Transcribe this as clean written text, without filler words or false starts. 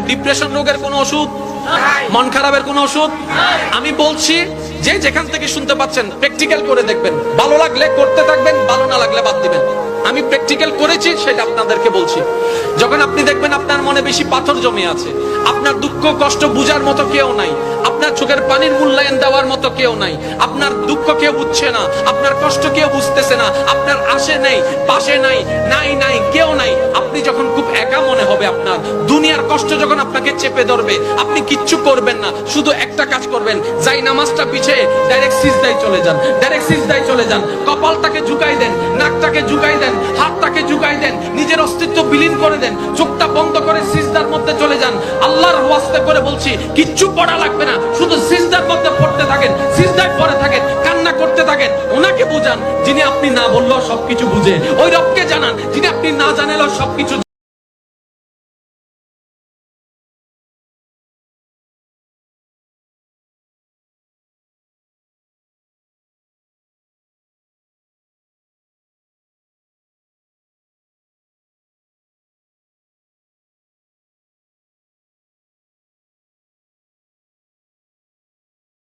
Depression রোগের কোনো ওষুধ, মন খারাপের কোনো ওষুধ আমি বলছি যে যেখান থেকে শুনতে পাচ্ছেন প্র্যাকটিক্যাল করে দেখবেন, ভালো লাগলে করতে থাকবেন, ভালো না লাগলে বাদ দিবেন। আমি প্র্যাকটিক্যাল করেছি সেটা আপনাদেরকে বলছি। যখন আপনি দেখবেন আপনার মনে বেশি পাথর জমে আছে, আপনার দুঃখ কষ্ট বুঝার মতো কেউ নাই, আপনার চোখের পানির মূল্যায়ন দেওয়ার মতো কেউ নাই, আপনার দুঃখ কেউ বুঝছে না, আপনার কষ্ট কেউ বুঝতেছে না, আপনার আশে নেই পাশে নাই নাই নাই কেউ নাই, আপনি যখন খুব একা মনে হবে, আপনার দুনিয়ার কষ্ট যখন আপনাকে চেপে ধরবে, আপনি কিচ্ছু করবেন না, শুধু একটা কাজ করবেন, যাই নামাজটা পিছিয়ে ডাইরেক্ট সিজদায় চলে যান, ডাইরেক্ট সিজদায় চলে যান, কপালটাকে ঝুঁকাই দেন, নাকটাকে ঝুঁকাই দেন, হাতটাকে ঝুঁকাই দেন, নিজের অস্তিত্ব বিলীন করে দেন, চোখটা বন্ধ করে সিজদার মধ্যে চলে যান। আল্লাহর ওয়াস্তে করে বলছি, কিচ্ছু পড়া লাগবে না, শুধু সিজদার মধ্যে পড়তে থাকেন, সিজদায় পড়ে থাকেন, কান্না করতে থাকেন। ওনাকে বুঝান যিনি আপনি না বললেও সবকিছু বুঝে, ওই রবকে জানান যিনি আপনি না জানালেও সবকিছু